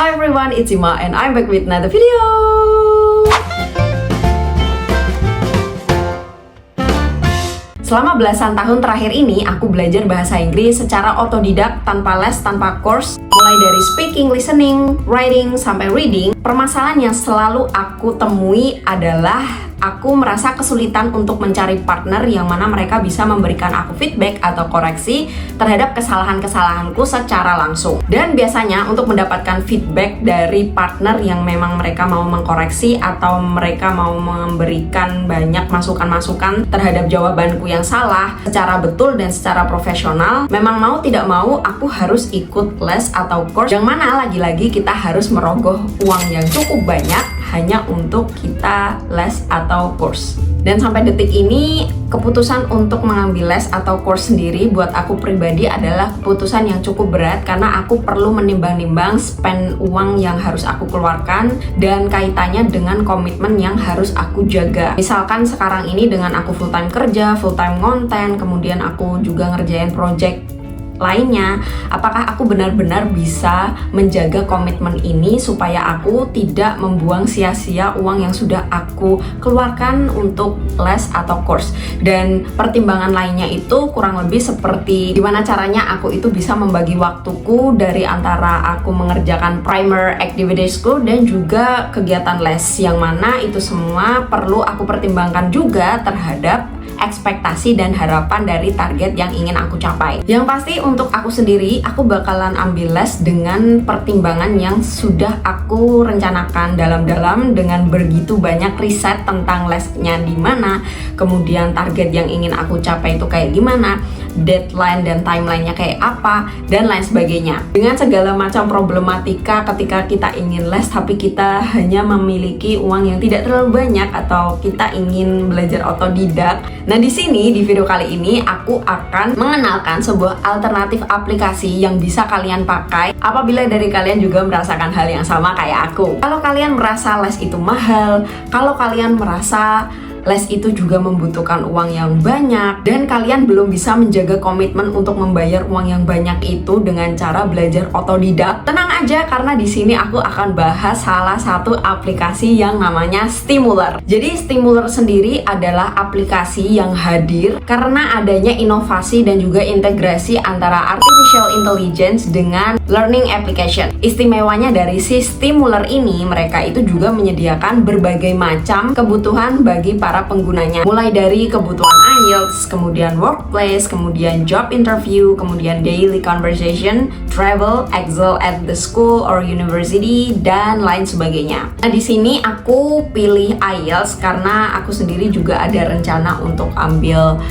Hi everyone, it's Ima and I'm back with another video. Selama belasan tahun terakhir ini, aku belajar bahasa Inggris secara otodidak, tanpa les, tanpa course. Mulai dari speaking, listening, writing, sampai reading. Permasalahan yang selalu aku temui adalah aku merasa kesulitan untuk mencari partner yang mana mereka bisa memberikan aku feedback atau koreksi terhadap kesalahan-kesalahanku secara langsung. Dan biasanya untuk mendapatkan feedback dari partner yang memang mereka mau mengkoreksi atau mereka mau memberikan banyak masukan-masukan terhadap jawabanku yang salah secara betul dan secara profesional, memang mau tidak mau aku harus ikut les atau course yang mana lagi-lagi kita harus merogoh uang yang cukup banyak hanya untuk kita les atau course. Dan sampai detik ini, keputusan untuk mengambil les atau course sendiri buat aku pribadi adalah keputusan yang cukup berat karena aku perlu menimbang-nimbang spend uang yang harus aku keluarkan dan kaitannya dengan komitmen yang harus aku jaga. Misalkan sekarang ini dengan aku full time kerja, full time konten, kemudian aku juga ngerjain project lainnya, apakah aku benar-benar bisa menjaga komitmen ini supaya aku tidak membuang sia-sia uang yang sudah aku keluarkan untuk les atau course. Dan pertimbangan lainnya itu kurang lebih seperti gimana caranya aku itu bisa membagi waktuku dari antara aku mengerjakan primer activitiesku dan juga kegiatan les, yang mana itu semua perlu aku pertimbangkan juga terhadap ekspektasi dan harapan dari target yang ingin aku capai. Yang pasti untuk aku sendiri, aku bakalan ambil les dengan pertimbangan yang sudah aku rencanakan dalam-dalam dengan begitu banyak riset tentang lesnya di mana, kemudian target yang ingin aku capai itu kayak gimana, deadline dan timelinenya kayak apa, dan lain sebagainya. Dengan segala macam problematika ketika kita ingin les tapi kita hanya memiliki uang yang tidak terlalu banyak atau kita ingin belajar otodidak. Nah, di sini di video kali ini aku akan mengenalkan sebuah alternatif aplikasi yang bisa kalian pakai apabila dari kalian juga merasakan hal yang sama kayak aku. Kalau kalian merasa les itu mahal, kalau kalian merasa les itu juga membutuhkan uang yang banyak dan kalian belum bisa menjaga komitmen untuk membayar uang yang banyak itu dengan cara belajar otodidak, tenang aja karena di sini aku akan bahas salah satu aplikasi yang namanya Stimulr. Jadi Stimulr sendiri adalah aplikasi yang hadir karena adanya inovasi dan juga integrasi antara artificial intelligence dengan learning application. Istimewanya dari si Stimulr ini, mereka itu juga menyediakan berbagai macam kebutuhan bagi para penggunanya, mulai dari kebutuhan IELTS, kemudian workplace, kemudian job interview, kemudian daily conversation, travel, Excel at the school or university, dan lain sebagainya. Nah, di sini aku pilih IELTS karena aku sendiri juga ada rencana untuk ambil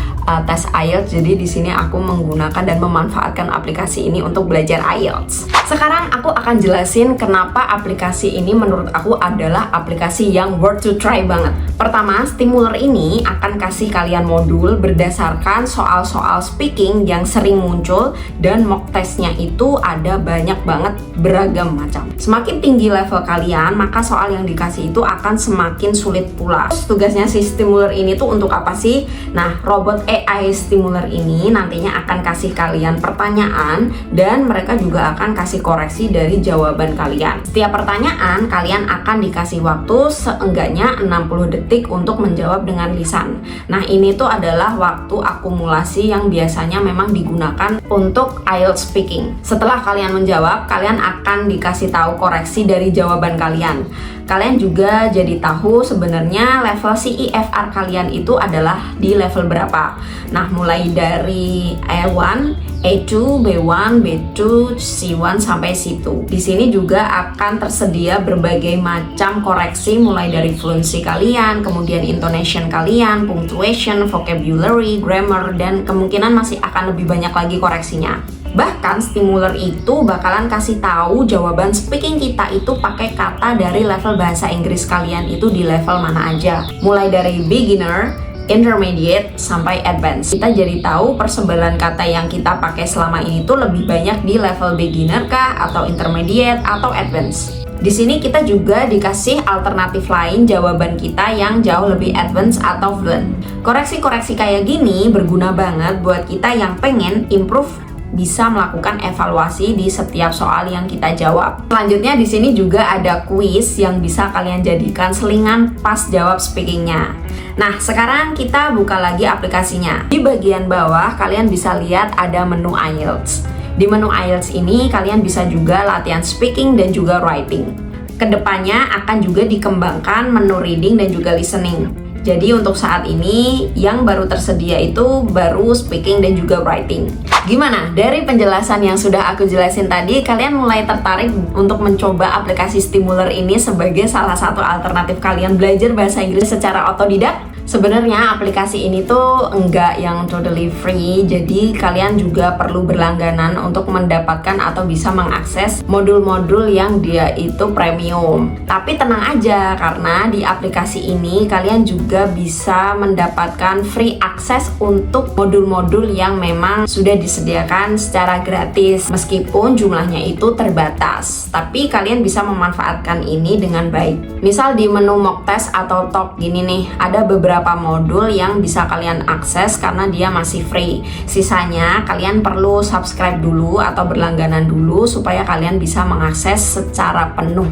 tes IELTS. Jadi di sini aku menggunakan dan memanfaatkan aplikasi ini untuk belajar IELTS. Sekarang aku akan jelasin kenapa aplikasi ini menurut aku adalah aplikasi yang worth to try banget. Pertama, Stimulr ini akan kasih kalian modul berdasarkan soal-soal speaking yang sering muncul dan mock testnya itu ada banyak banget, beragam macam. Semakin tinggi level kalian, maka soal yang dikasih itu akan semakin sulit pula. Terus tugasnya si Stimulr ini tuh untuk apa sih? Nah, robot AI Stimulr ini nantinya akan kasih kalian pertanyaan dan mereka juga akan kasih koreksi dari jawaban kalian. Setiap pertanyaan kalian akan dikasih waktu seenggaknya 60 detik untuk menjawab dengan lisan. Nah, ini tuh adalah waktu akumulasi yang biasanya memang digunakan untuk IELTS speaking. Setelah kalian menjawab, kalian akan dikasih tahu koreksi dari jawaban kalian. Kalian juga jadi tahu sebenarnya level CEFR kalian itu adalah di level berapa. Nah, mulai dari A1, A2, B1, B2, C1 sampai C2. Di sini juga akan tersedia berbagai macam koreksi mulai dari fluency kalian, kemudian intonation kalian, punctuation, vocabulary, grammar, dan kemungkinan masih akan lebih banyak lagi koreksinya. Bahkan Stimulr itu bakalan kasih tahu jawaban speaking kita itu pakai kata dari level bahasa Inggris kalian itu di level mana aja. Mulai dari beginner, intermediate, sampai advance. Kita jadi tahu persebaran kata yang kita pakai selama ini tuh lebih banyak di level beginner kah, atau intermediate, atau advance. Di sini kita juga dikasih alternatif lain jawaban kita yang jauh lebih advance atau fluent. Koreksi-koreksi kayak gini berguna banget buat kita yang pengen improve bisa melakukan evaluasi di setiap soal yang kita jawab. Selanjutnya di sini juga ada kuis yang bisa kalian jadikan selingan pas jawab speakingnya. Nah, sekarang kita buka lagi aplikasinya. Di bagian bawah kalian bisa lihat ada menu IELTS. Di menu IELTS ini kalian bisa juga latihan speaking dan juga writing. Kedepannya akan juga dikembangkan menu reading dan juga listening. Jadi untuk saat ini yang baru tersedia itu baru speaking dan juga writing. Gimana? Dari penjelasan yang sudah aku jelasin tadi, kalian mulai tertarik untuk mencoba aplikasi Stimuler ini sebagai salah satu alternatif kalian belajar bahasa Inggris secara otodidak? Sebenarnya aplikasi ini tuh enggak yang totally free, jadi kalian juga perlu berlangganan untuk mendapatkan atau bisa mengakses modul-modul yang dia itu premium. Tapi tenang aja, karena di aplikasi ini kalian juga bisa mendapatkan free akses untuk modul-modul yang memang sudah disediakan secara gratis, meskipun jumlahnya itu terbatas. Tapi kalian bisa memanfaatkan ini dengan baik. Misal di menu mock test atau talk gini nih, ada beberapa modul yang bisa kalian akses karena dia masih free. Sisanya kalian perlu subscribe dulu atau berlangganan dulu supaya kalian bisa mengakses secara penuh.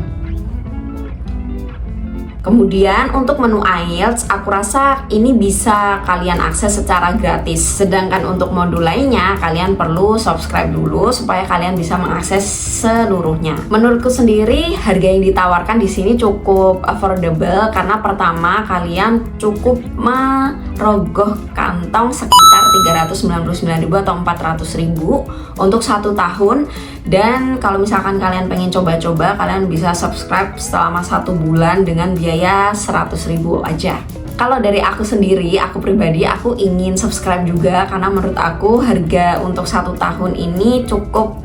Kemudian untuk menu IELTS, aku rasa ini bisa kalian akses secara gratis. Sedangkan untuk modul lainnya, kalian perlu subscribe dulu supaya kalian bisa mengakses seluruhnya. Menurutku sendiri, harga yang ditawarkan di sini cukup affordable karena pertama kalian cukup merogoh kantong sekitar 399.000 atau 400.000 untuk 1 tahun. Dan kalau misalkan kalian pengen coba-coba, kalian bisa subscribe selama 1 bulan dengan biaya 100.000 aja. Kalau dari aku sendiri, aku pribadi, aku ingin subscribe juga karena menurut aku harga untuk 1 tahun ini cukup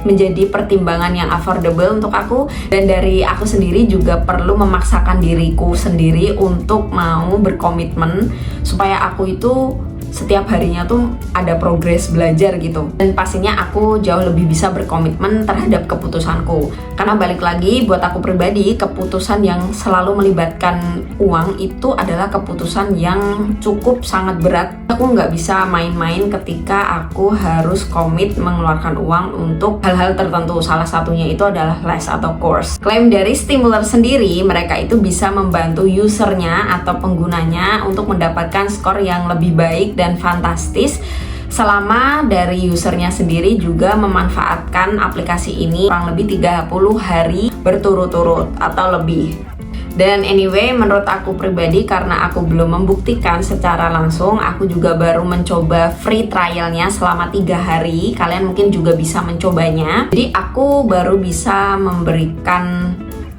menjadi pertimbangan yang affordable untuk aku. Dan dari aku sendiri juga perlu memaksakan diriku sendiri untuk mau berkomitmen supaya aku itu setiap harinya tuh ada progres belajar gitu. Dan pastinya aku jauh lebih bisa berkomitmen terhadap keputusanku. Karena balik lagi, buat aku pribadi, keputusan yang selalu melibatkan uang itu adalah keputusan yang cukup sangat berat. Aku nggak bisa main-main ketika aku harus komit mengeluarkan uang untuk hal-hal tertentu. Salah satunya itu adalah les atau course. Klaim dari Stimuler sendiri, mereka itu bisa membantu usernya atau penggunanya untuk mendapatkan skor yang lebih baik dan fantastis selama dari usernya sendiri juga memanfaatkan aplikasi ini kurang lebih 30 hari berturut-turut atau lebih. Dan anyway, menurut aku pribadi, karena aku belum membuktikan secara langsung, aku juga baru mencoba free trialnya selama 3 hari. Kalian mungkin juga bisa mencobanya. Jadi aku baru bisa memberikan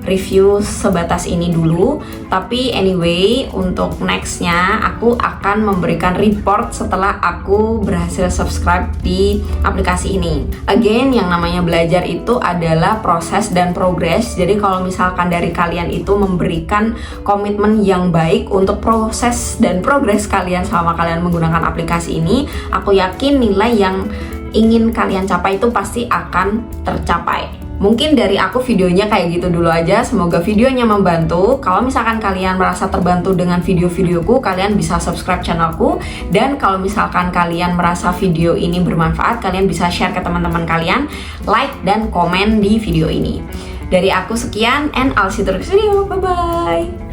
review sebatas ini dulu. Tapi anyway, untuk nextnya aku akan memberikan report setelah aku berhasil subscribe di aplikasi ini. Again, yang namanya belajar itu adalah proses dan progres. Jadi kalau misalkan dari kalian itu memberikan komitmen yang baik untuk proses dan progres kalian selama kalian menggunakan aplikasi ini, aku yakin nilai yang ingin kalian capai itu pasti akan tercapai. Mungkin dari aku videonya kayak gitu dulu aja. Semoga videonya membantu. Kalau misalkan kalian merasa terbantu dengan video-videoku, kalian bisa subscribe channelku. Dan kalau misalkan kalian merasa video ini bermanfaat, kalian bisa share ke teman-teman kalian, like dan komen di video ini. Dari aku sekian, and I'll see you next video. Bye-bye.